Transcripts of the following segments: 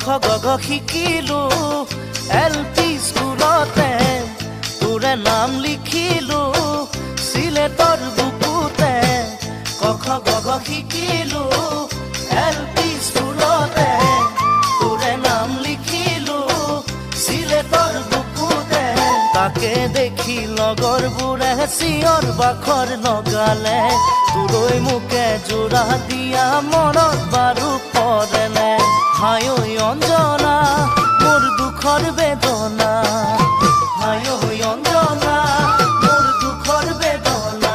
খ গ ঘ শিকিলো এলপি স্কুলতে তোৰে নাম লিখিলো সিলেটৰ বুকুতে ক খ গ ঘ শিকিলো এলপি স্কুলতে তোৰে নাম লিখিলো সিলেটৰ বুকুতে তাকে দেখি লগৰবোৰে চিঞৰ বাখৰ লগালে তোৰৈ মোকে জোৰা দিয়া মনত বাৰু পৰেনে হায় ঐ অঞ্জনা মোৰ দুখৰ বেদনা হায় ঐ অঞ্জনা মোৰ দুখৰ বেদনা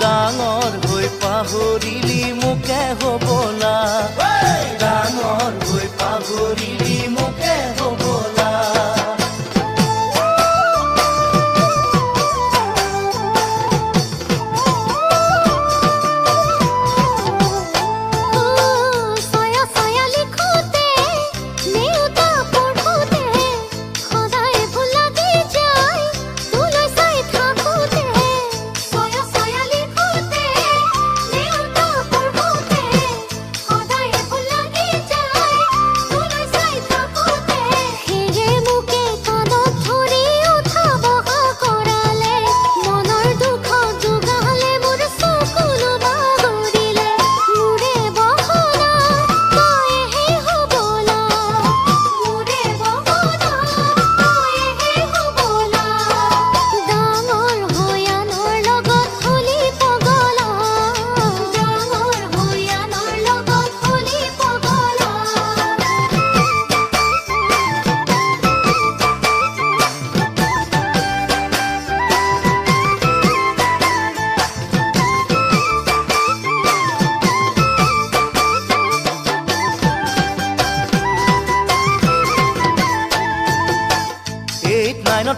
ডাঙৰ হৈ পাহৰিলি মোকে হ'বলা ডাঙৰ হৈ পাহৰিলি মোকে হ'বলা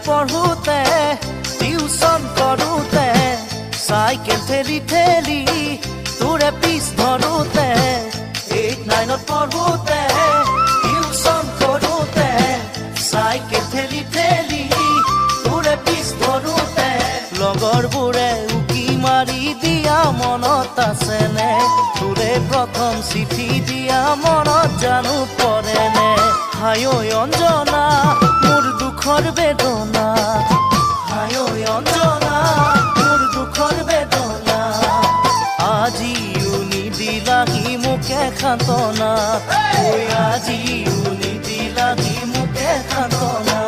পঢ়োতে টিউচন কৰোতে চাইকেল ঠেলি ঠেলি তোৰে পিছ ধৰোতে 8-9 পঢ়োতে টিউচন কৰোতে চাইকেল ঠেলি ঠেলি তোৰে পিছ ধৰোতে লগৰবোৰে উকি মাৰি দিয়া মনত আছেনে তোৰে প্ৰথম চিঠি দিয়া মনত জানো পৰেনে হায় ঐ অঞ্জনা মোৰ দুখৰ বেদনা হায় ঐ অঞ্জনা মোৰ দুখৰ বেদনা আজিও নিদিলাহি মোকে সান্তনা ঐ আজিও নিদিলাহি মোকে সান্তনা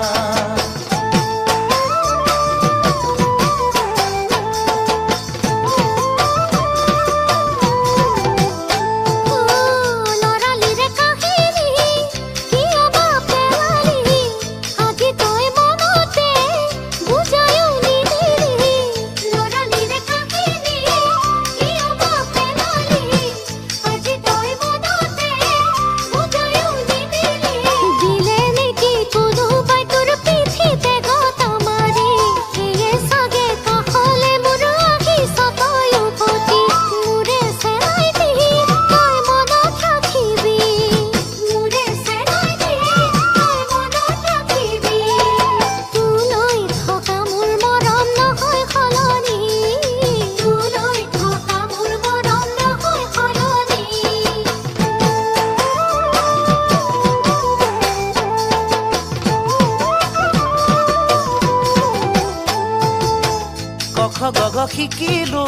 গগ শিকিলো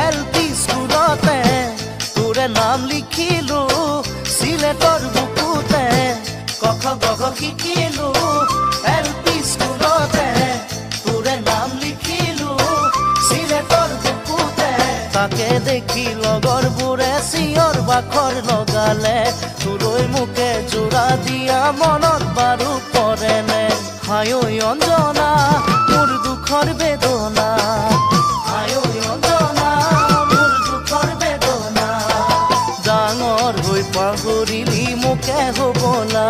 এলপি স্কুলতে তোৰে নাম লিখিলো সিলেটৰ বুকুতে ক গগ শিকিলো এলপি স্কুলতে তোৰে নাম লিখিলো সিলেটৰ বুকুতে তাকে দেখি লগৰবোৰে চিঞৰ বাখৰ লগালে তোৰৈ মোকে জোৰা দিয়া মনত বাৰু পৰেনে হায় ঐ অঞ্জনা মোৰ দুখৰ বেদনা হায় ঐ অঞ্জনা মোৰ দুখৰ বেদনা ডাঙৰ হৈ পাহৰিলি মোকে হ'বলা